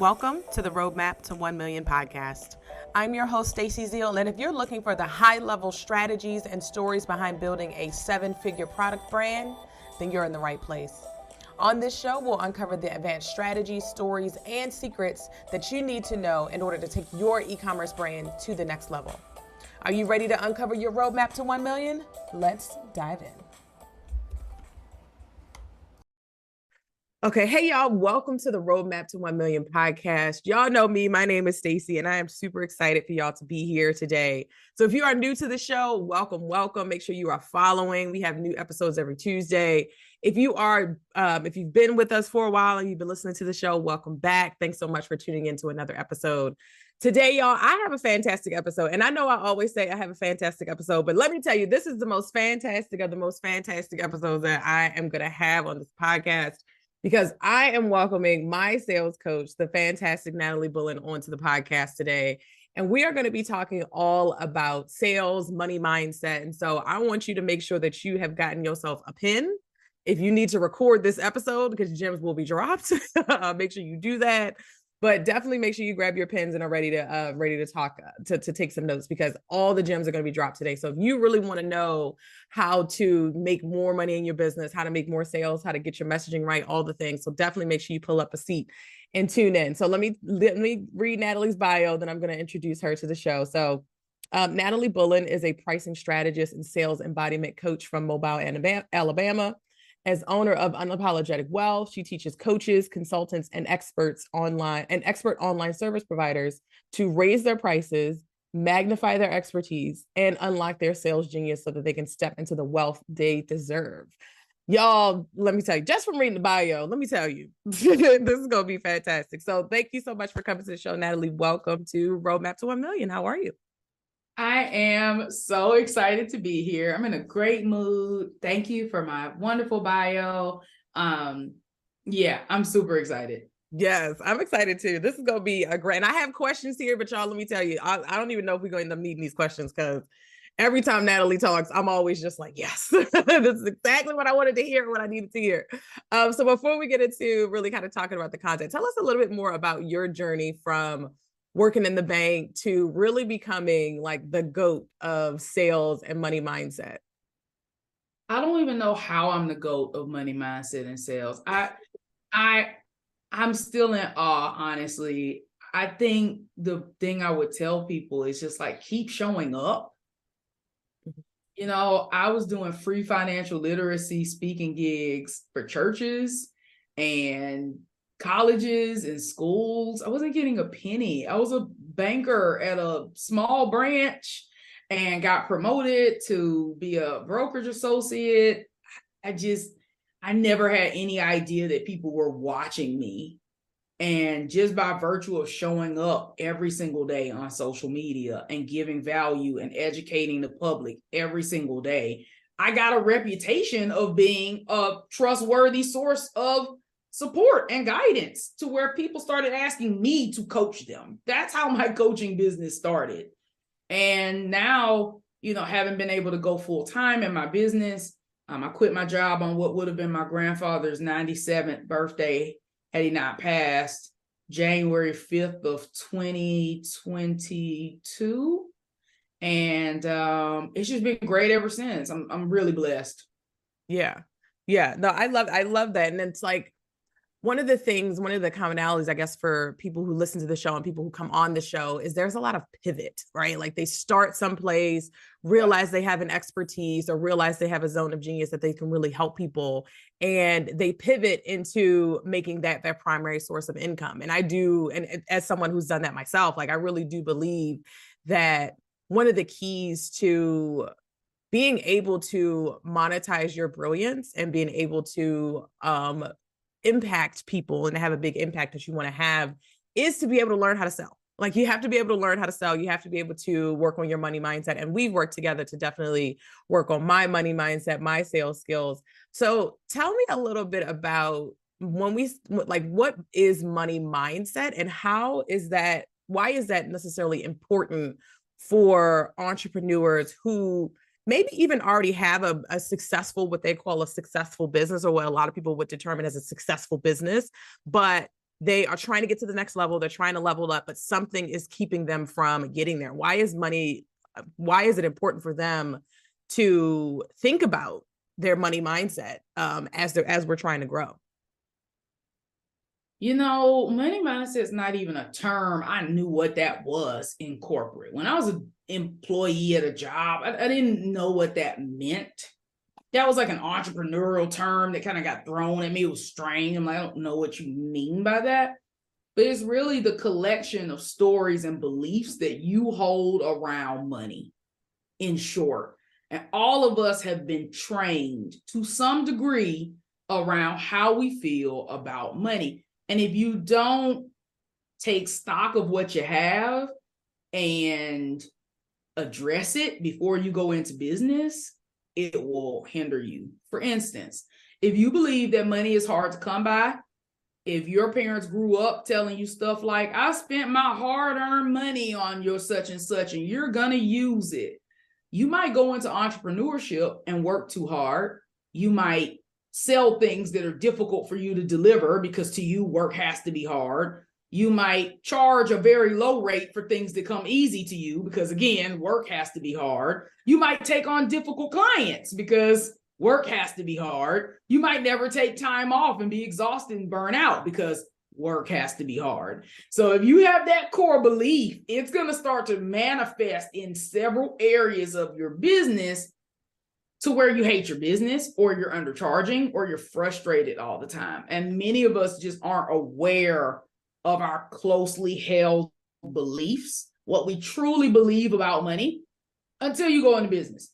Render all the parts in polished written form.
Welcome to the Roadmap to 1 Million podcast. I'm your host, Stacey Zeal, and if you're looking for the high-level strategies and stories behind building a seven-figure product brand, then you're in the right place. On this show, we'll uncover the advanced strategies, stories, and secrets that you need to know in order to take your e-commerce brand to the next level. Are you ready to uncover your roadmap to 1 million? Let's dive in. Okay, hey y'all, welcome to the Roadmap to 1 Million podcast. Y'all know me, my name is Stacey, and I am super excited for y'all to be here today. So if you are new to the show, welcome. Make sure you are following. We have new episodes every Tuesday. If you've been with us for a while and you've been listening to the show, welcome back. Thanks so much for tuning into another episode. Today, y'all, I have a fantastic episode. And I know I always say I have a fantastic episode, but let me tell you, this is the most fantastic of the most fantastic episodes that I am going to have on this podcast, because I am welcoming my sales coach, the fantastic Natalie Bullen, onto the podcast today. And we are going to be talking all about sales, money mindset. And so I want you to make sure that you have gotten yourself a pen. If you need to record this episode, because gems will be dropped, make sure you do that. But definitely make sure you grab your pens and are ready to talk, to take some notes, because all the gems are going to be dropped today. So if you really want to know how to make more money in your business, how to make more sales, how to get your messaging right, all the things. So definitely make sure you pull up a seat and tune in. So let me read Natalie's bio, then I'm going to introduce her to the show. So Natalie Bullen is a pricing strategist and sales embodiment coach from Mobile, Alabama. As owner of Unapologetic Wealth, she teaches coaches, consultants, and expert online service providers to raise their prices, magnify their expertise, and unlock their sales genius so that they can step into the wealth they deserve. Y'all, let me tell you, just from reading the bio, let me tell you, this is going to be fantastic. So thank you so much for coming to the show, Natalie. Welcome to Roadmap to 1 Million. How are you? I am so excited to be here. I'm in a great mood. Thank you for my wonderful bio. I'm super excited. Yes, I'm excited too. This is going to be a great, and I have questions here, but y'all, let me tell you, I don't even know if we're going to end up needing these questions, because every time Natalie talks, I'm always just like, yes, this is exactly what I wanted to hear, what I needed to hear. So before we get into really kind of talking about the content, tell us a little bit more about your journey from working in the bank to really becoming like the GOAT of sales and money mindset. I don't even know how I'm the GOAT of money mindset and sales. I'm still in awe, honestly. I think the thing I would tell people is just like, keep showing up. You know, I was doing free financial literacy speaking gigs for churches and colleges and schools. I wasn't getting a penny. I was a banker at a small branch and got promoted to be a brokerage associate. I never had any idea that people were watching me. And just by virtue of showing up every single day on social media and giving value and educating the public every single day, I got a reputation of being a trustworthy source of support and guidance, to where people started asking me to coach them. That's how my coaching business started. And now, having been able to go full time in my business, I quit my job on what would have been my grandfather's 97th birthday, had he not passed, January 5th of 2022. And it's just been great ever since. I'm really blessed. Yeah. No, I love that. And it's like, one of the commonalities, I guess, for people who listen to the show and people who come on the show is there's a lot of pivot, right? Like they start someplace, realize they have an expertise or realize they have a zone of genius that they can really help people. And they pivot into making that their primary source of income. And I do, and as someone who's done that myself, like I really do believe that one of the keys to being able to monetize your brilliance and being able to impact people and have a big impact that you want to have is to be able to learn how to sell. Like you have to be able to learn how to sell. You have to be able to work on your money mindset. And we've worked together to definitely work on my money mindset, my sales skills. So tell me a little bit about what is money mindset and why is that necessarily important for entrepreneurs who maybe even already have a successful, what they call a successful business, or what a lot of people would determine as a successful business, but they are trying to get to the next level. They're trying to level up, but something is keeping them from getting there. Why is it important for them to think about their money mindset as we're trying to grow? Money mindset is not even a term I knew what that was in corporate. When I was an employee at a job, I didn't know what that meant. That was like an entrepreneurial term that kind of got thrown at me. It was strange. I'm like, I don't know what you mean by that. But it's really the collection of stories and beliefs that you hold around money, in short. And all of us have been trained to some degree around how we feel about money. And if you don't take stock of what you have and address it before you go into business, it will hinder you. For instance, if you believe that money is hard to come by, if your parents grew up telling you stuff like, I spent my hard-earned money on your such and such, and you're going to use it, you might go into entrepreneurship and work too hard. You might sell things that are difficult for you to deliver because to you, work has to be hard. You might charge a very low rate for things that come easy to you because, again, work has to be hard. You might take on difficult clients because work has to be hard. You might never take time off and be exhausted and burn out because work has to be hard. So if you have that core belief, it's going to start to manifest in several areas of your business to where you hate your business, or you're undercharging, or you're frustrated all the time. And many of us just aren't aware of our closely held beliefs, what we truly believe about money, until you go into business.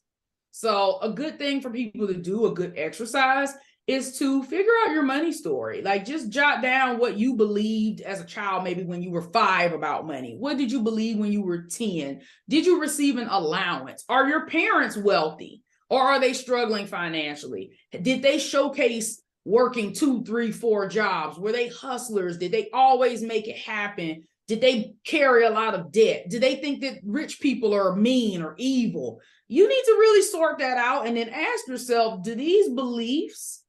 So a good thing for people to do, a good exercise, is to figure out your money story. Like, just jot down what you believed as a child, maybe when you were 5 about money. What did you believe when you were 10? Did you receive an allowance? Are your parents wealthy? Or are they struggling financially? Did they showcase working 2, 3, 4 jobs? Were they hustlers? Did they always make it happen? Did they carry a lot of debt? Do they think that rich people are mean or evil? You need to really sort that out and then ask yourself, do these beliefs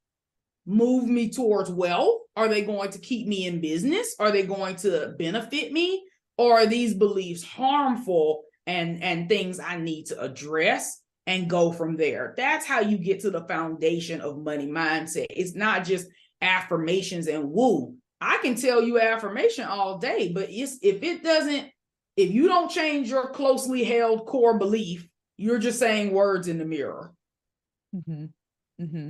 move me towards wealth? Are they going to keep me in business? Are they going to benefit me? Or are these beliefs harmful and things I need to address and go from there? That's how you get to the foundation of money mindset. It's not just affirmations and woo. I can tell you affirmation all day, but if you don't change your closely held core belief, you're just saying words in the mirror. Mm-hmm. Mm-hmm.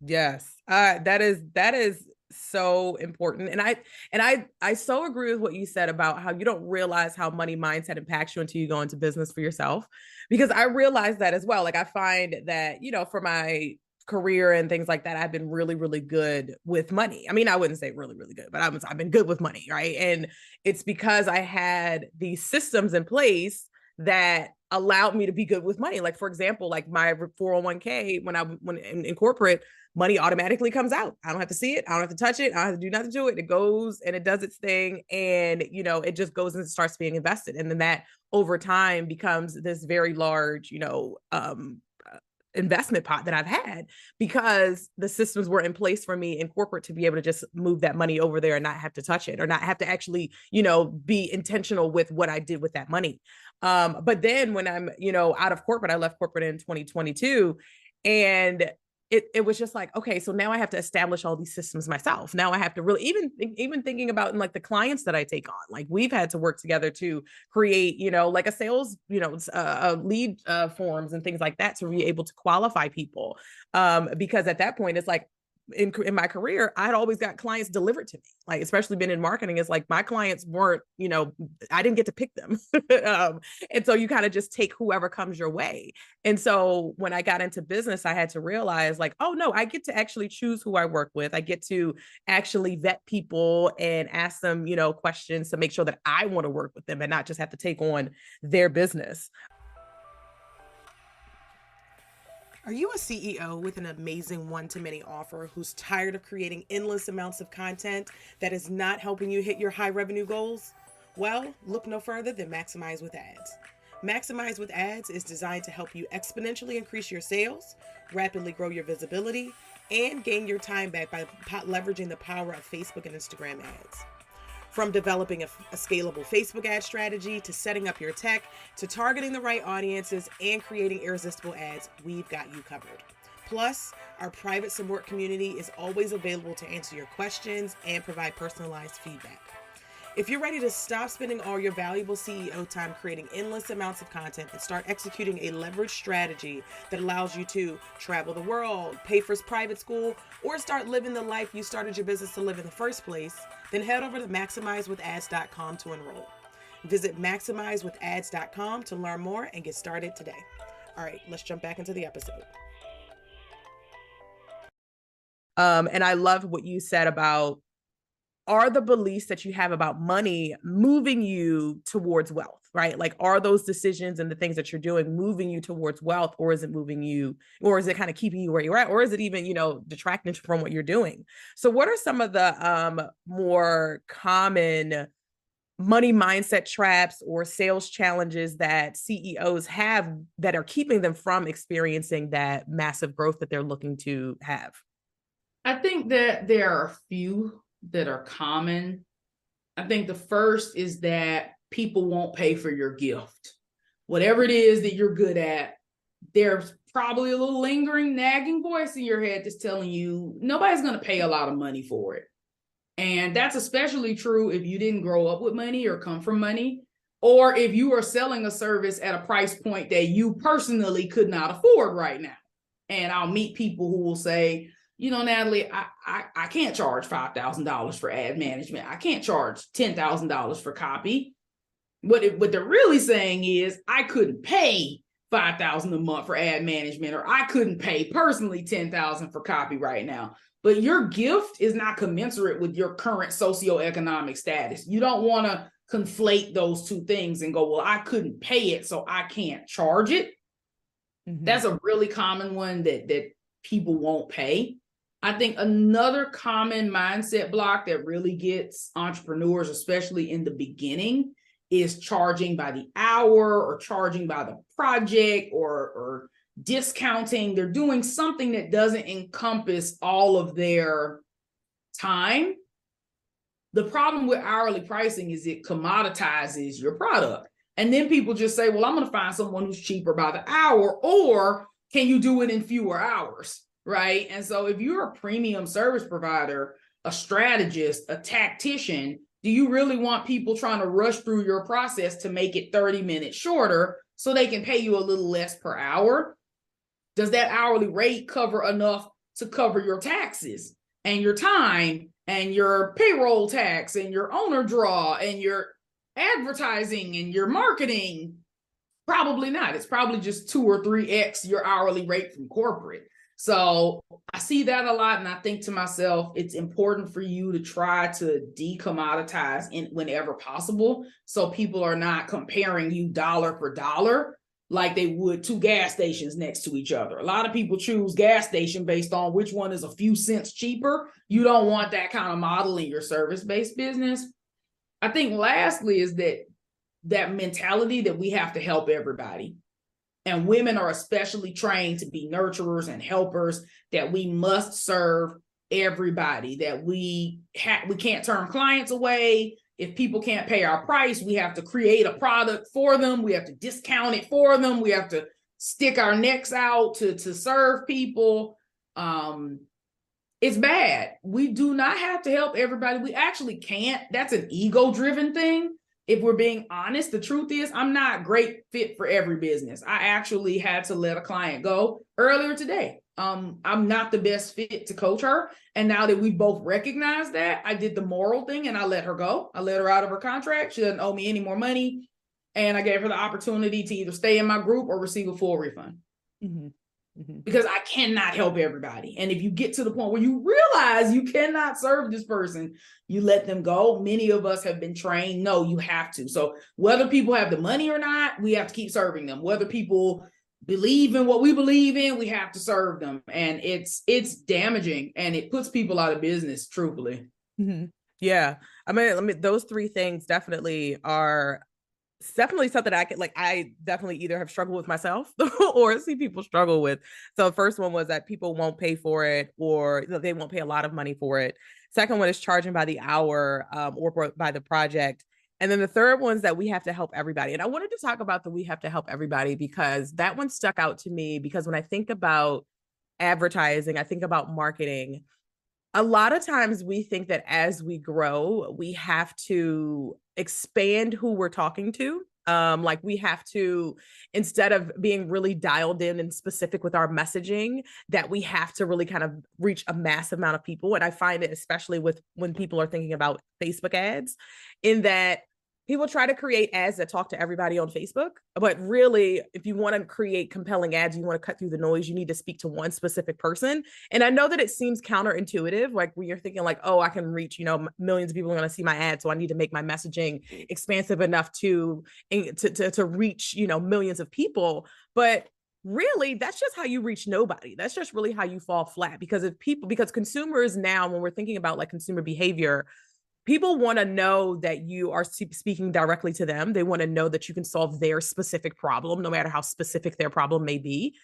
Yes. That is so important. And I so agree with what you said about how you don't realize how money mindset impacts you until you go into business for yourself. Because I realize that as well. Like, I find that, for my career and things like that, I've been really, really good with money. I mean, I wouldn't say really, really good, but I've been good with money, right? And it's because I had these systems in place that allowed me to be good with money. Like, for example, like my 401k, when in corporate, money automatically comes out. I don't have to see it. I don't have to touch it. I don't have to do nothing to it. It goes and it does its thing. And, it just goes and starts being invested. And then that over time becomes this very large, investment pot that I've had, because the systems were in place for me in corporate to be able to just move that money over there and not have to touch it, or not have to actually, be intentional with what I did with that money. But then when I'm, out of corporate, I left corporate in 2022, and it was just like, okay, so now I have to establish all these systems myself. Now I have to really even thinking about in like the clients that I take on, like we've had to work together to create, like a sales, lead forms and things like that to be able to qualify people. Because at that point, it's like, in my career, I'd always got clients delivered to me, like, especially been in marketing. It's like my clients weren't, I didn't get to pick them. And so you kind of just take whoever comes your way. And so when I got into business, I had to realize, like, oh no, I get to actually choose who I work with. I get to actually vet people and ask them, questions to make sure that I want to work with them and not just have to take on their business. Are you a CEO with an amazing one-to-many offer who's tired of creating endless amounts of content that is not helping you hit your high revenue goals? Well, look no further than Maximize with Ads. Maximize with Ads is designed to help you exponentially increase your sales, rapidly grow your visibility, and gain your time back by leveraging the power of Facebook and Instagram ads. From developing a scalable Facebook ad strategy to setting up your tech to targeting the right audiences and creating irresistible ads, we've got you covered. Plus, our private support community is always available to answer your questions and provide personalized feedback. If you're ready to stop spending all your valuable CEO time creating endless amounts of content and start executing a leveraged strategy that allows you to travel the world, pay for private school, or start living the life you started your business to live in the first place, then head over to maximizewithads.com to enroll. Visit maximizewithads.com to learn more and get started today. All right, let's jump back into the episode. And I love what you said about, are the beliefs that you have about money moving you towards wealth, right? Like, are those decisions and the things that you're doing moving you towards wealth, or is it moving you, or is it kind of keeping you where you're at, or is it even, detracting from what you're doing? So what are some of the more common money mindset traps or sales challenges that CEOs have that are keeping them from experiencing that massive growth that they're looking to have? I think that there are a few that are common. I think the first is that people won't pay for your gift. Whatever it is that you're good at, there's probably a little lingering, nagging voice in your head that's telling you nobody's going to pay a lot of money for it. And that's especially true if you didn't grow up with money or come from money, or if you are selling a service at a price point that you personally could not afford right now. And I'll meet people who will say, Natalie, I can't charge $5,000 for ad management. I can't charge $10,000 for copy. What they're really saying is, I couldn't pay $5,000 a month for ad management, or I couldn't pay personally $10,000 for copy right now. But your gift is not commensurate with your current socioeconomic status. You don't want to conflate those two things and go, well, I couldn't pay it, so I can't charge it. Mm-hmm. That's a really common one that people won't pay. I think another common mindset block that really gets entrepreneurs, especially in the beginning, is charging by the hour or charging by the project or discounting. They're doing something that doesn't encompass all of their time. The problem with hourly pricing is it commoditizes your product. And then people just say, well, I'm going to find someone who's cheaper by the hour, or can you do it in fewer hours? Right. And so if you're a premium service provider, a strategist, a tactician, do you really want people trying to rush through your process to make it 30 minutes shorter so they can pay you a little less per hour? Does that hourly rate cover enough to cover your taxes and your time and your payroll tax and your owner draw and your advertising and your marketing? Probably not. It's probably just 2 or 3x your hourly rate from corporate. So I see that a lot, and I think to myself, it's important for you to try to decommoditize whenever possible, so people are not comparing you dollar for dollar like they would two gas stations next to each other. A lot of people choose gas station based on which one is a few cents cheaper. You don't want that kind of model in your service-based business. I think lastly is that mentality that we have to help everybody. And women are especially trained to be nurturers and helpers, that we must serve everybody, that we can't turn clients away. If people can't pay our price, we have to create a product for them. We have to discount it for them. We have to stick our necks out to serve people. It's bad. We do not have to help everybody. We actually can't. That's an ego-driven thing. If we're being honest, the truth is I'm not a great fit for every business. I actually had to let a client go earlier today. I'm not the best fit to coach her. And now that we both recognize that, I did the moral thing and I let her go. I let her out of her contract. She doesn't owe me any more money. And I gave her the opportunity to either stay in my group or receive a full refund. Mm-hmm. Mm-hmm. Because I cannot help everybody. And if you get to the point where you realize you cannot serve this person, you let them go. Many of us have been trained, no, you have to. So whether people have the money or not, we have to keep serving them. Whether people believe in what we believe in, we have to serve them. And it's damaging, and it puts people out of business, truthfully. Mm-hmm. Yeah. I mean, those three things definitely are It's definitely something I could like. I definitely either have struggled with myself or see people struggle with. So the first one was that people won't pay for it, or they won't pay a lot of money for it. Second one is charging by the hour, or by the project. And then the third one is that we have to help everybody. And I wanted to talk about the we have to help everybody because that one stuck out to me because when I think about advertising, I think about marketing, a lot of times we think that as we grow, we have to expand who we're talking to. Like we have to, instead of being really dialed in and specific with our messaging, that we have to really kind of reach a massive amount of people. And I find it especially with when people are thinking about Facebook ads, in that people try to create ads that talk to everybody on Facebook. But really, if you want to create compelling ads, you want to cut through the noise, you need to speak to one specific person. And I know that it seems counterintuitive, like when you're thinking like, oh, I can reach, millions of people are going to see my ad. So I need to make my messaging expansive enough to reach, millions of people. But really, that's just how you reach nobody. That's just really how you fall flat because consumers now, when we're thinking about like consumer behavior, people want to know that you are speaking directly to them. They want to know that you can solve their specific problem, no matter how specific their problem may be.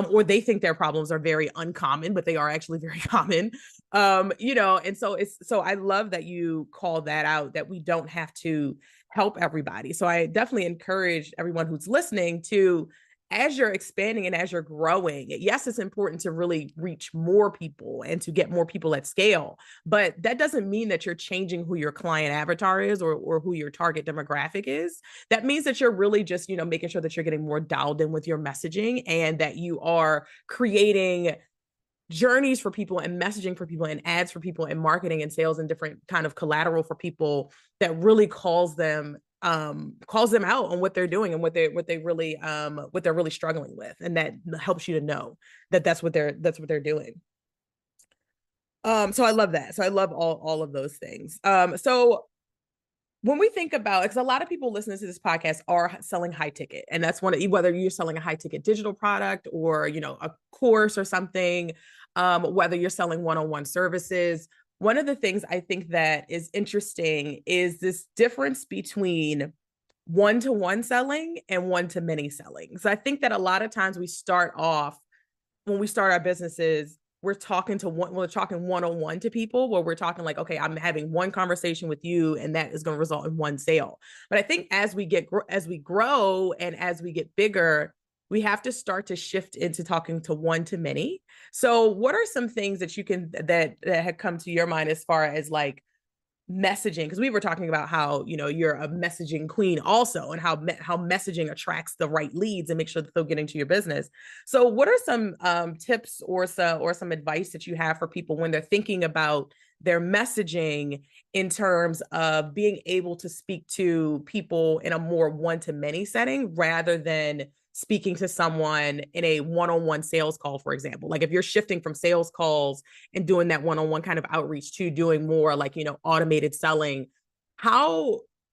Or they think their problems are very uncommon, but they are actually very common. And so I love that you call that out, that we don't have to help everybody. So I definitely encourage everyone who's listening to, as you're expanding and as you're growing, yes, it's important to really reach more people and to get more people at scale. But that doesn't mean that you're changing who your client avatar is, or who your target demographic is. That means that you're really just, making sure that you're getting more dialed in with your messaging, and that you are creating journeys for people and messaging for people and ads for people and marketing and sales and different kind of collateral for people that really calls them out on what they're doing and what they're really struggling with, and that helps you to know that that's what they're doing. So I love that. So I love all of those things. So when we think about, because a lot of people listening to this podcast are selling high ticket, and that's whether you're selling a high ticket digital product or a course or something, whether you're selling one-on-one services. One of the things I think that is interesting is this difference between one-to-one selling and one-to-many selling. So I think that a lot of times we start off, when we start our businesses, we're talking one-on-one to people, where we're talking like, okay, I'm having one conversation with you and that is going to result in one sale. But I think as we grow and as we get bigger, we have to start to shift into talking to one to many. So what are some things that that have come to your mind as far as like messaging? Because we were talking about how you're a messaging queen also, and how messaging attracts the right leads and make sure that they'll get into your business. So what are some tips or some advice that you have for people when they're thinking about their messaging in terms of being able to speak to people in a more one-to-many setting, rather than speaking to someone in a one-on-one sales call, for example? Like if you're shifting from sales calls and doing that one-on-one kind of outreach to doing more like, automated selling,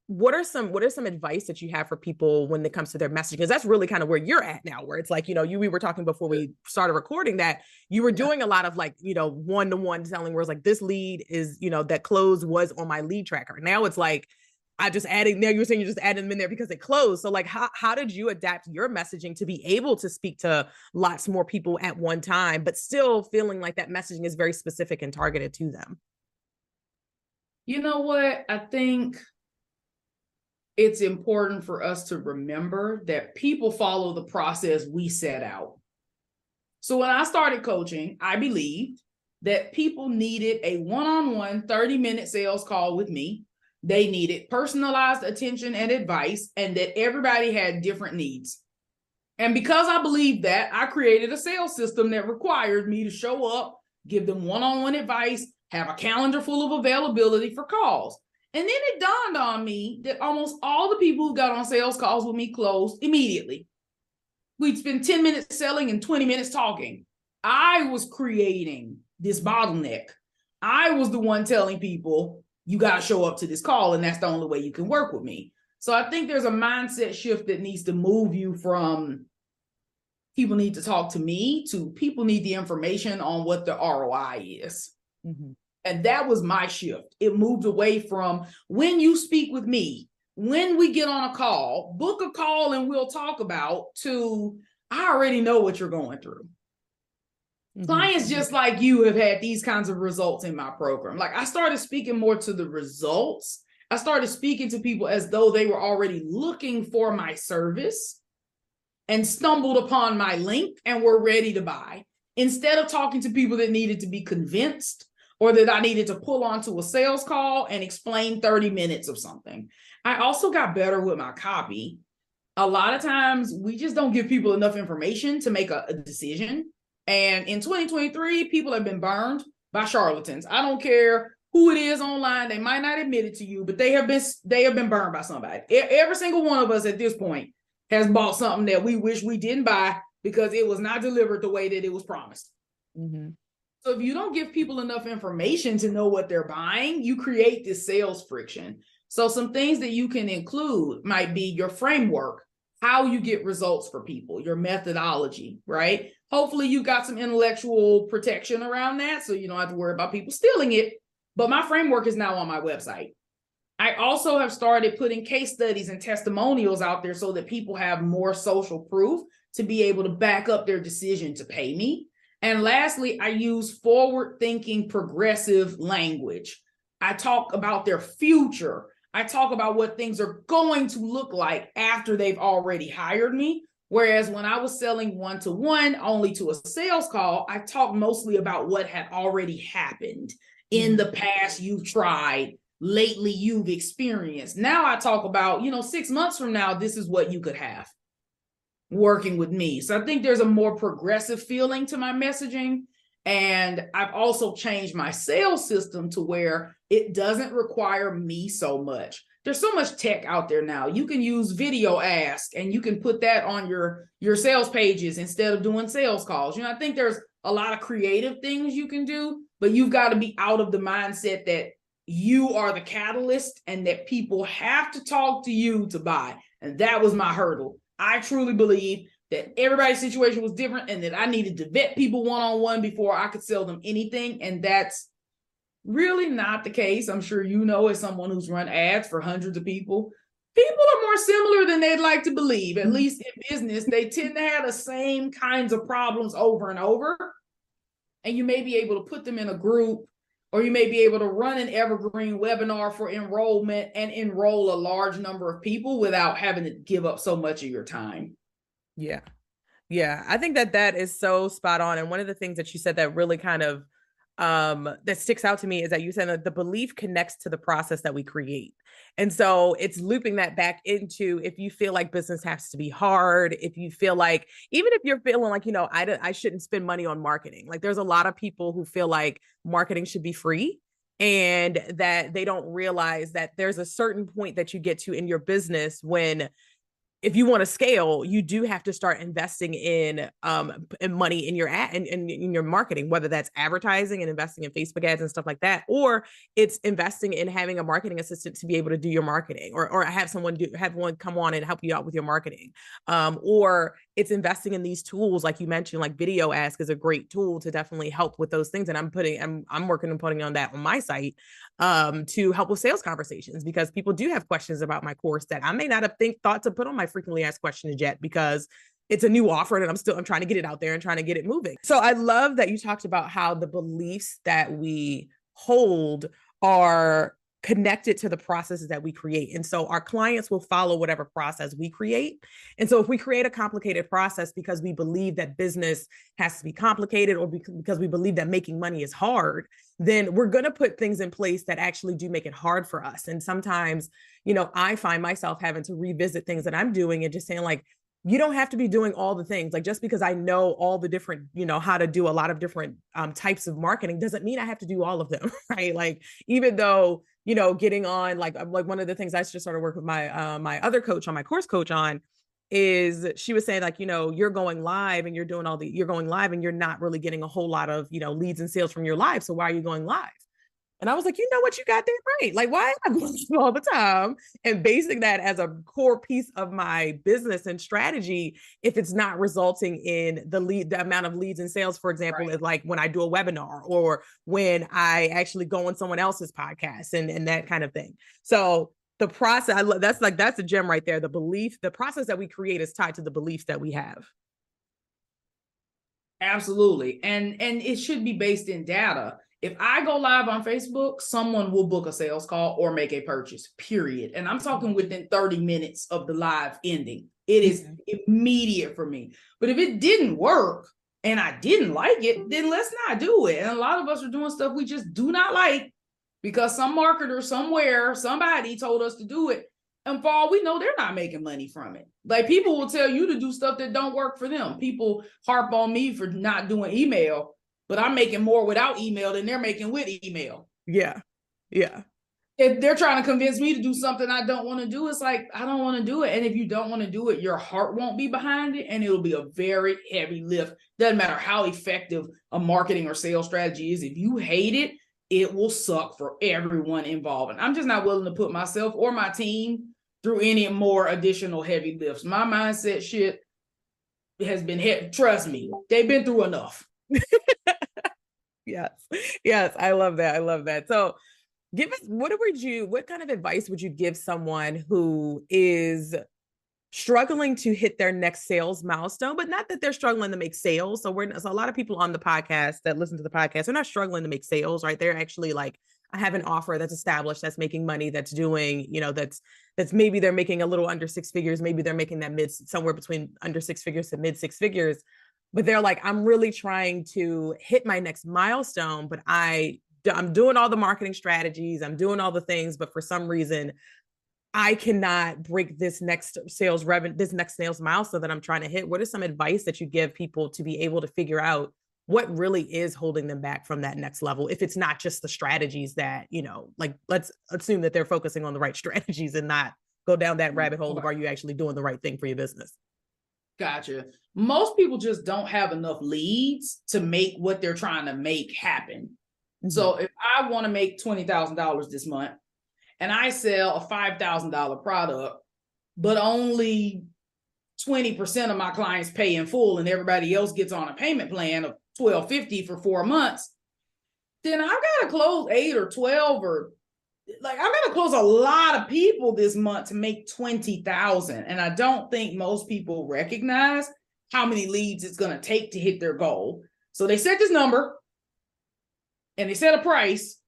what are some advice that you have for people when it comes to their messaging? Because that's really kind of where you're at now, where it's like, we were talking before we started recording that you were doing a lot of like, one-to-one selling, where it's like, this lead is, that close was on my lead tracker. Now it's like, now you were saying you're just adding them in there because it closed. So like, how did you adapt your messaging to be able to speak to lots more people at one time, but still feeling like that messaging is very specific and targeted to them? You know what? I think it's important for us to remember that people follow the process we set out. So when I started coaching, I believed that people needed a one-on-one 30-minute sales call with me. They needed personalized attention and advice, and that everybody had different needs. And because I believed that, I created a sales system that required me to show up, give them one-on-one advice, have a calendar full of availability for calls. And then it dawned on me that almost all the people who got on sales calls with me closed immediately. We'd spend 10 minutes selling and 20 minutes talking. I was creating this bottleneck. I was the one telling people, you got to show up to this call, and that's the only way you can work with me. So I think there's a mindset shift that needs to move you from people need to talk to me to people need the information on what the ROI is. Mm-hmm. And that was my shift. It moved away from, when you speak with me, when we get on a call, book a call and we'll talk about, to I already know what you're going through. Clients just like you have had these kinds of results in my program. Like, I started speaking more to the results. I started speaking to people as though they were already looking for my service and stumbled upon my link and were ready to buy, instead of talking to people that needed to be convinced or that I needed to pull onto a sales call and explain 30 minutes of something. I also got better with my copy. A lot of times we just don't give people enough information to make a decision. And in 2023, people have been burned by charlatans. I don't care who it is online. They might not admit it to you, but they have been burned by somebody. Every single one of us at this point has bought something that we wish we didn't buy because it was not delivered the way that it was promised. So if you don't give people enough information to know what they're buying, you create this sales friction. So some things that you can include might be your framework, how you get results for people, your methodology, right? Hopefully you got some intellectual protection around that, so you don't have to worry about people stealing it. But my framework is now on my website. I also have started putting case studies and testimonials out there so that people have more social proof to be able to back up their decision to pay me. And lastly, I use forward-thinking, progressive language. I talk about their future. I talk about what things are going to look like after they've already hired me. Whereas when I was selling one-to-one only to a sales call, I talked mostly about what had already happened in the past. You've tried, lately you've experienced. Now I talk about, 6 months from now, this is what you could have working with me. So I think there's a more progressive feeling to my messaging. And I've also changed my sales system to where it doesn't require me so much. There's so much tech out there now. You can use video ask and you can put that on your sales pages instead of doing sales calls. I think there's a lot of creative things you can do, but you've got to be out of the mindset that you are the catalyst and that people have to talk to you to buy. And that was my hurdle. I truly believe that everybody's situation was different and that I needed to vet people one-on-one before I could sell them anything. And that's really not the case. I'm sure as someone who's run ads for hundreds of people are more similar than they'd like to believe. At least in business, they tend to have the same kinds of problems over and over. And you may be able to put them in a group, or you may be able to run an evergreen webinar for enrollment and enroll a large number of people without having to give up so much of your time. Yeah. Yeah. I think that is so spot on. And one of the things that you said that really kind of that sticks out to me is that you said that the belief connects to the process that we create. And so it's looping that back into, if you feel like business has to be hard, if you feel like, even if you're feeling like, I shouldn't spend money on marketing. Like, there's a lot of people who feel like marketing should be free, and that they don't realize that there's a certain point that you get to in your business when, if you want to scale, you do have to start investing in money in your ad and in your marketing, whether that's advertising and investing in Facebook ads and stuff like that, or it's investing in having a marketing assistant to be able to do your marketing, or have one come on and help you out with your marketing, or it's investing in these tools like you mentioned, like Video Ask is a great tool to definitely help with those things. And I'm working on putting on that on my site to help with sales conversations, because people do have questions about my course that I may not have thought to put on my frequently asked questions yet, because it's a new offer and I'm trying to get it out there and trying to get it moving. So I love that you talked about how the beliefs that we hold are connected to the processes that we create. And so our clients will follow whatever process we create. And so if we create a complicated process because we believe that business has to be complicated, or because we believe that making money is hard, then we're going to put things in place that actually do make it hard for us. And sometimes, I find myself having to revisit things that I'm doing and just saying, like, you don't have to be doing all the things. Like, just because I know all the different, how to do a lot of different types of marketing doesn't mean I have to do all of them, right? Like, even though, getting on, like one of the things I just started working with my other coach on, my course coach on, is she was saying, like, you're going live and you're going live and you're not really getting a whole lot of, leads and sales from your live. So why are you going live? And I was like, you know what, you got that right. Like, why am I going all the time and basing that as a core piece of my business and strategy if it's not resulting in the amount of leads and sales, for example, right, is like when I do a webinar or when I actually go on someone else's podcast and that kind of thing. So The process, that's a gem right there. The belief, the process that we create is tied to the beliefs that we have. Absolutely. And it should be based in data. If I go live on Facebook, someone will book a sales call or make a purchase, period. And I'm talking within 30 minutes of the live ending. It is immediate for me. But if it didn't work and I didn't like it, then let's not do it. And a lot of us are doing stuff we just do not like because some marketer somewhere, somebody told us to do it. And for all we know, they're not making money from it. Like people will tell you to do stuff that don't work for them. People harp on me for not doing email, but I'm making more without email than they're making with email. Yeah. Yeah. If they're trying to convince me to do something I don't want to do, it's like, I don't want to do it. And if you don't want to do it, your heart won't be behind it. And it'll be a very heavy lift. Doesn't matter how effective a marketing or sales strategy is. If you hate it, it will suck for everyone involved. And I'm just not willing to put myself or my team through any more additional heavy lifts. My mindset shit has been heavy. Trust me, they've been through enough. Yes. Yes. I love that. I love that. So give us, what kind of advice would you give someone who is struggling to hit their next sales milestone, but not that they're struggling to make sales. So a lot of people on the podcast that listen to the podcast, they're not struggling to make sales, right? They're actually like, I have an offer that's established, that's making money, that's doing, that's maybe they're making a little under six figures. Maybe they're making that somewhere between under six figures to mid six figures. But they're like, I'm really trying to hit my next milestone, but I'm doing all the marketing strategies. I'm doing all the things, but for some reason, I cannot break this next sales milestone that I'm trying to hit. What is some advice that you give people to be able to figure out what really is holding them back from that next level? If it's not just the strategies that, like let's assume that they're focusing on the right strategies and not go down that rabbit hole of are you actually doing the right thing for your business? Gotcha. Most people just don't have enough leads to make what they're trying to make happen. Mm-hmm. So if I want to make $20,000 this month, and I sell a $5,000 product, but only 20% of my clients pay in full and everybody else gets on a payment plan of $1,250 for 4 months, then I've got to close 8 or 12 or I've got to close a lot of people this month to make 20,000. And I don't think most people recognize how many leads it's going to take to hit their goal. So they set this number and they set a price,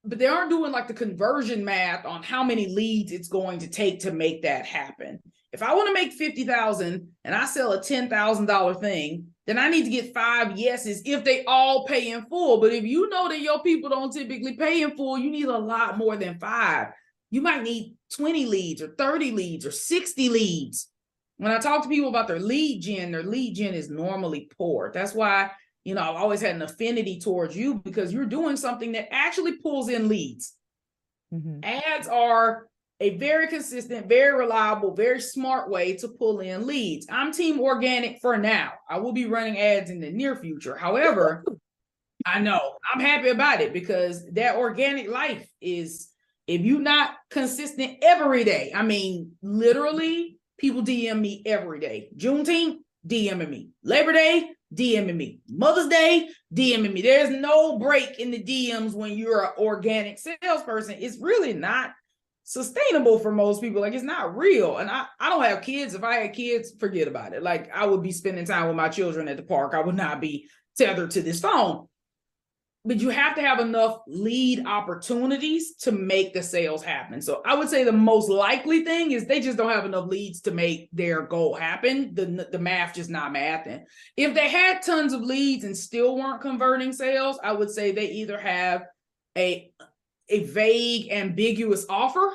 but they aren't doing like the conversion math on how many leads it's going to take to make that happen. If I want to make 50,000 and I sell a $10,000 thing, then I need to get 5 yeses if they all pay in full. But if you know that your people don't typically pay in full, you need a lot more than 5. You might need 20 leads or 30 leads or 60 leads. When I talk to people about their lead gen is normally poor. That's why I've always had an affinity towards you because you're doing something that actually pulls in leads. Mm-hmm. Ads are a very consistent, very reliable, very smart way to pull in leads. I'm team organic for now. I will be running ads in the near future. However, I know I'm happy about it because that organic life is, if you're not consistent every day, I mean, literally people DM me every day. Juneteenth, DMing me. Labor Day, DMing me. Mother's Day, DMing me. There's no break in the DMs when you're an organic salesperson. It's really not sustainable for most people. Like, it's not real. And I don't have kids. If I had kids, forget about it. Like, I would be spending time with my children at the park. I would not be tethered to this phone. But you have to have enough lead opportunities to make the sales happen. So I would say the most likely thing is they just don't have enough leads to make their goal happen. The math just not mathing. If they had tons of leads and still weren't converting sales, I would say they either have a vague, ambiguous offer,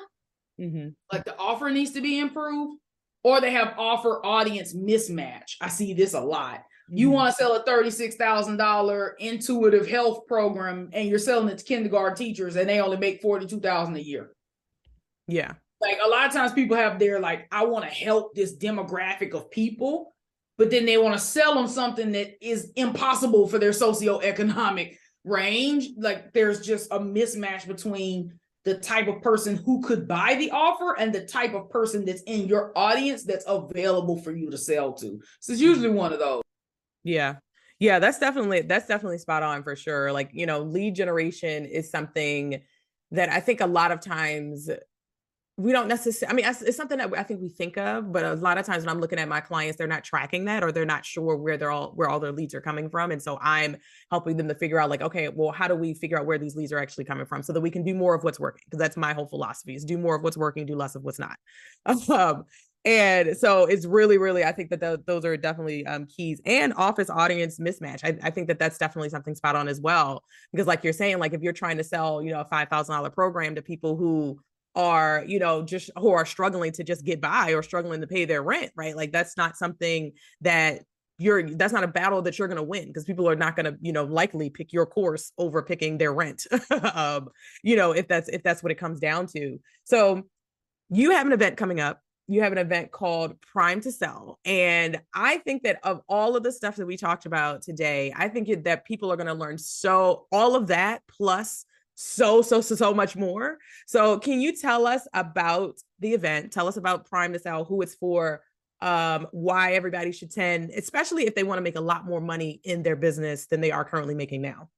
mm-hmm. like the offer needs to be improved, or they have offer audience mismatch. I see this a lot. You want to sell a $36,000 intuitive health program and you're selling it to kindergarten teachers and they only make $42,000 a year. Yeah. Like a lot of times people have their like, I want to help this demographic of people, but then they want to sell them something that is impossible for their socioeconomic range. Like there's just a mismatch between the type of person who could buy the offer and the type of person that's in your audience that's available for you to sell to. So it's usually one of those. Yeah. Yeah, that's definitely spot on for sure. Like, lead generation is something that I think a lot of times we don't necessarily, I mean, it's something that I think we think of, but a lot of times when I'm looking at my clients, they're not tracking that, or they're not sure where all their leads are coming from. And so I'm helping them to figure out like, okay, well, how do we figure out where these leads are actually coming from so that we can do more of what's working? Because that's my whole philosophy, is do more of what's working, do less of what's not. And so it's really, really, I think that those are definitely keys. And office audience mismatch. I think that that's definitely something spot on as well. Because like you're saying, like if you're trying to sell, a $5,000 program to people who are, just who are struggling to just get by or struggling to pay their rent, right? Like that's not something that that's not a battle that you're going to win, because people are not going to, likely pick your course over picking their rent. If that's what it comes down to. So you have an event coming up. You have an event called Prime to Sell. And I think that of all of the stuff that we talked about today, I think that people are going to learn all of that plus so much more. So can you tell us about the event? Tell us about Prime to Sell, who it's for, why everybody should attend, especially if they want to make a lot more money in their business than they are currently making now.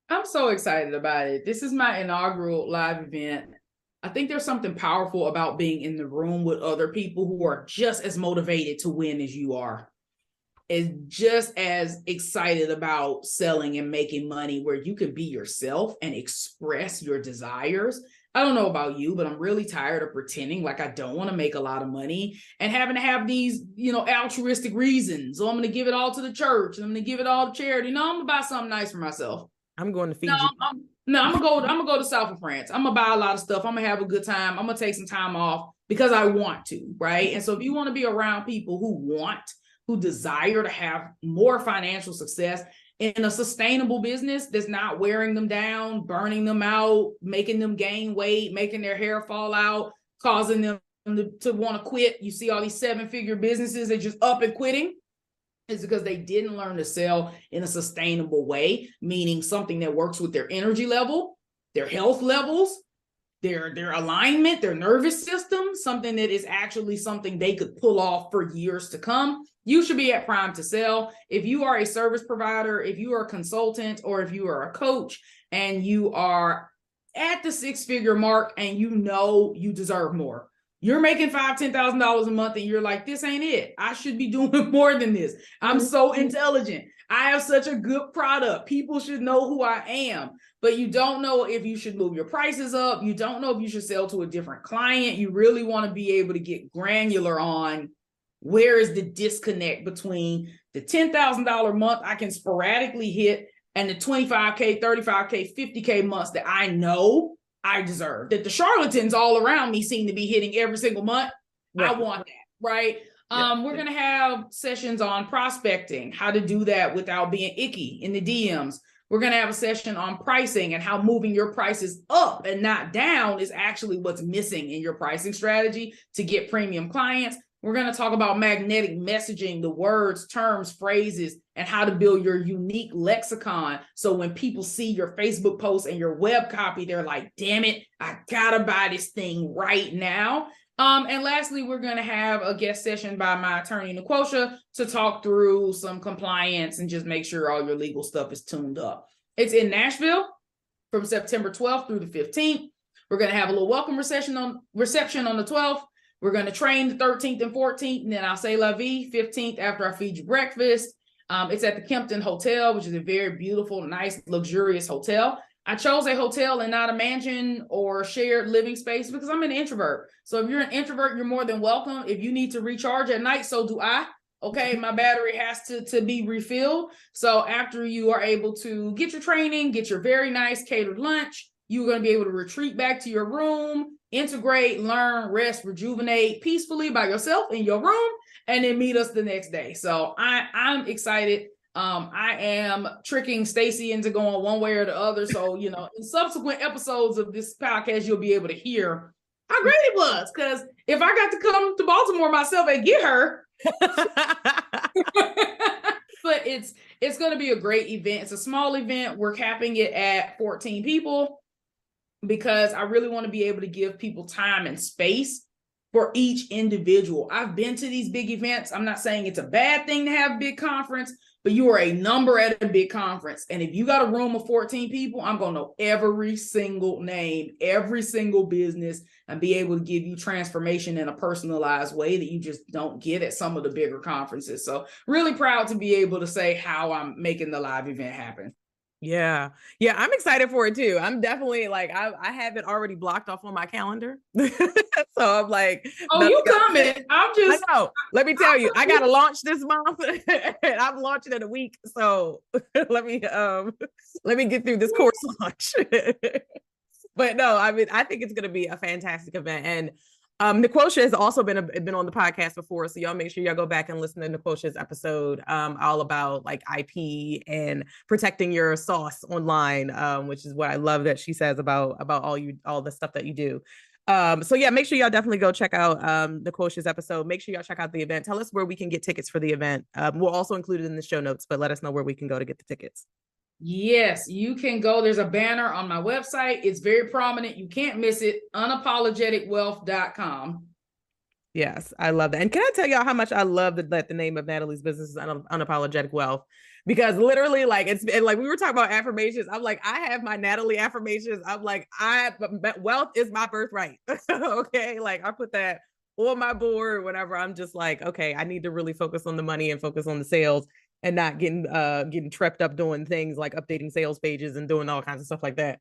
I'm so excited about it. This is my inaugural live event. I think there's something powerful about being in the room with other people who are just as motivated to win as you are, is just as excited about selling and making money, where you can be yourself and express your desires. I don't know about you, but I'm really tired of pretending like I don't want to make a lot of money and having to have these, altruistic reasons. So I'm going to give it all to the church, and I'm going to give it all to charity. No, I'm going to buy something nice for myself. I'm going to No, Fiji. I'm gonna go to South of France. I'm gonna buy a lot of stuff. I'm gonna have a good time. I'm gonna take some time off because I want to, right? And so if you want to be around people who desire to have more financial success in a sustainable business that's not wearing them down, burning them out, making them gain weight, making their hair fall out, causing them to want to quit. You see all these 7-figure businesses that just up and quitting. Is because they didn't learn to sell in a sustainable way, meaning something that works with their energy level, their health levels, their alignment, their nervous system, something that is actually something they could pull off for years to come. You should be at Prime to Sell. If you are a service provider, if you are a consultant, or if you are a coach and you are at the 6-figure mark and you deserve more. You're making $5,000, $10,000 a month and you're like, this ain't it. I should be doing more than this. I'm so intelligent. I have such a good product. People should know who I am. But you don't know if you should move your prices up. You don't know if you should sell to a different client. You really want to be able to get granular on where is the disconnect between the $10,000 month I can sporadically hit and the 25K, 35K, 50K months that I know I deserve, that the charlatans all around me seem to be hitting every single month. Right. I want that, right? Yeah. We're going to have sessions on prospecting, how to do that without being icky in the DMs. We're going to have a session on pricing and how moving your prices up and not down is actually what's missing in your pricing strategy to get premium clients. We're going to talk about magnetic messaging, the words, terms, phrases, and how to build your unique lexicon. So when people see your Facebook posts and your web copy, they're like, damn it, I gotta buy this thing right now. And lastly, we're going to have a guest session by my attorney, Niquosha, to talk through some compliance and just make sure all your legal stuff is tuned up. It's in Nashville from September 12th through the 15th. We're going to have a little welcome reception on the 12th. We're going to train the 13th and 14th, and then I'll say la vie 15th after I feed you breakfast. It's at the Kempton Hotel, which is a very beautiful, nice, luxurious hotel. I chose a hotel and not a mansion or shared living space because I'm an introvert. So if you're an introvert, you're more than welcome. If you need to recharge at night, so do I. Okay, my battery has to be refilled. So after you are able to get your training, get your very nice catered lunch, you're going to be able to retreat back to your room, integrate, learn, rest, rejuvenate peacefully by yourself in your room, and then meet us the next day. So I'm excited. I am tricking Stacey into going one way or the other. So, in subsequent episodes of this podcast, you'll be able to hear how great it was. Because if I got to come to Baltimore myself and get her, but it's going to be a great event. It's a small event. We're capping it at 14 people because I really want to be able to give people time and space for each individual. I've been to these big events. I'm not saying it's a bad thing to have a big conference, but you are a number at a big conference. And if you got a room of 14 people, I'm going to know every single name, every single business, and be able to give you transformation in a personalized way that you just don't get at some of the bigger conferences. So really proud to be able to say how I'm making the live event happen. Yeah. Yeah. I'm excited for it too. I'm definitely like, I have it already blocked off on my calendar. So I'm like, oh, you coming. I know. Let me tell you, I got to launch this month and I'm launching in a week. So let me get through this course launch. But no, I mean, I think it's going to be a fantastic event. And Niquosha has also been on the podcast before, so y'all make sure y'all go back and listen to Niquosha's episode all about like IP and protecting your sauce online, which is what I love that she says about all the stuff that you do. So yeah, make sure y'all definitely go check out Niquosha's episode. Make sure y'all check out the event. Tell us where we can get tickets for the event. We'll also include it in the show notes, but let us know where we can go to get the tickets. Yes, you can go. There's a banner on my website. It's very prominent. You can't miss it. Unapologeticwealth.com. Yes, I love that. And can I tell y'all how much I love that the name of Natalie's business is Unapologetic Wealth? Because literally, like like we were talking about affirmations. I'm like, I have my Natalie affirmations. I'm like, wealth is my birthright. Okay, like I put that on my board whenever I'm just like, okay, I need to really focus on the money and focus on the sales and not getting tripped up doing things like updating sales pages and doing all kinds of stuff like that.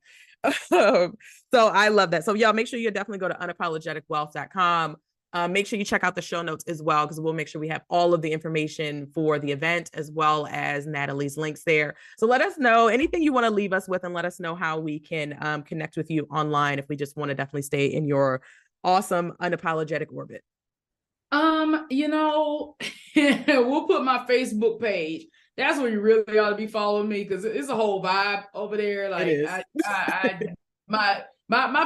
So I love that. So y'all make sure you definitely go to unapologeticwealth.com. Make sure you check out the show notes as well, because we'll make sure we have all of the information for the event as well as Natalie's links there. So let us know anything you want to leave us with, and let us know how we can connect with you online if we just want to definitely stay in your awesome unapologetic orbit. We'll put my Facebook page. That's where you really ought to be following me, because it's a whole vibe over there. Like my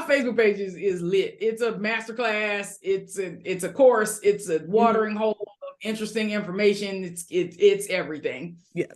Facebook page is lit. It's a masterclass. It's a course. It's a watering hole of interesting information. It's everything. Yes.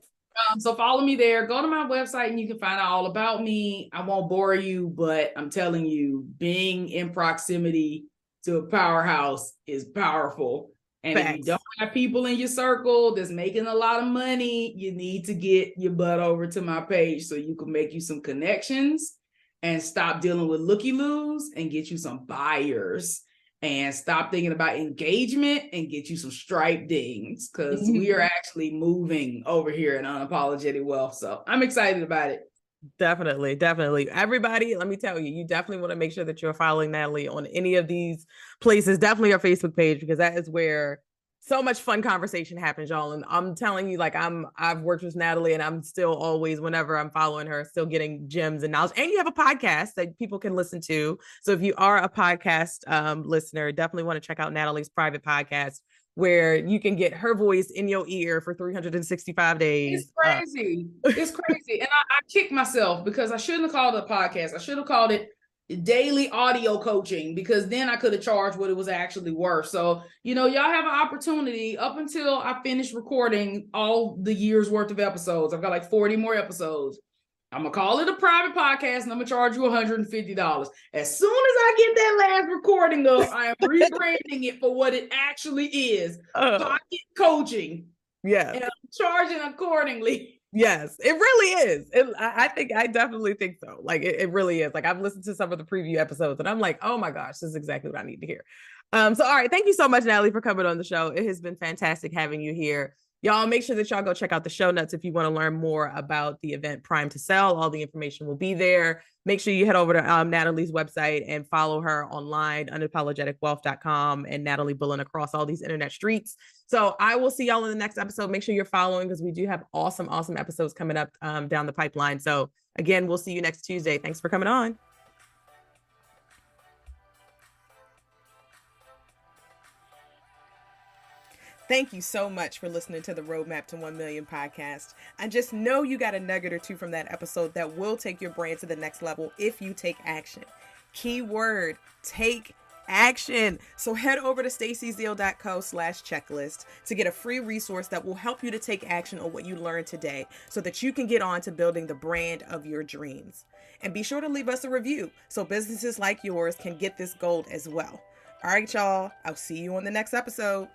So follow me there. Go to my website and you can find out all about me. I won't bore you, but I'm telling you, being in proximity to a powerhouse is powerful. And If you don't have people in your circle that's making a lot of money, you need to get your butt over to my page so you can make you some connections and stop dealing with looky-loos and get you some buyers, and stop thinking about engagement and get you some stripe dings, because we are actually moving over here in Unapologetic Wealth. So I'm excited about it. Definitely. Everybody, let me tell you, you definitely want to make sure that you're following Natalie on any of these places. Definitely our Facebook page, because that is where so much fun conversation happens, y'all. And I'm telling you, like I've worked with Natalie, and I'm still always, whenever I'm following her, still getting gems and knowledge. And you have a podcast that people can listen to. So if you are a podcast listener, definitely want to check out Natalie's private podcast, where you can get her voice in your ear for 365 days. It's crazy. It's crazy. And I kick myself, because I shouldn't have called it a podcast. I should have called it daily audio coaching, because then I could have charged what it was actually worth. So, y'all have an opportunity up until I finish recording all the year's worth of episodes. I've got like 40 more episodes. I'm going to call it a private podcast, and I'm going to charge you $150. As soon as I get that last recording up, I am rebranding it for what it actually is. Pocket coaching. Yes. And I'm charging accordingly. Yes, it really is. I definitely think so. Like it really is. Like I've listened to some of the preview episodes, and I'm like, oh my gosh, this is exactly what I need to hear. So all right, thank you so much, Natalie, for coming on the show. It has been fantastic having you here. Y'all make sure that y'all go check out the show notes if you want to learn more about the event Prime to Sell. All the information will be there. Make sure you head over to Natalie's website and follow her online, unapologeticwealth.com, and Natalie Bullen across all these internet streets. So I will see y'all in the next episode. Make sure you're following, because we do have awesome episodes coming up down the pipeline. So again, we'll see you next Tuesday. Thanks for coming on. Thank you so much for listening to the Roadmap to 1 Million podcast. I just know you got a nugget or two from that episode that will take your brand to the next level if you take action. Keyword, take action. So head over to stacyzeal.co/checklist to get a free resource that will help you to take action on what you learned today, so that you can get on to building the brand of your dreams. And be sure to leave us a review so businesses like yours can get this gold as well. All right, y'all. I'll see you on the next episode.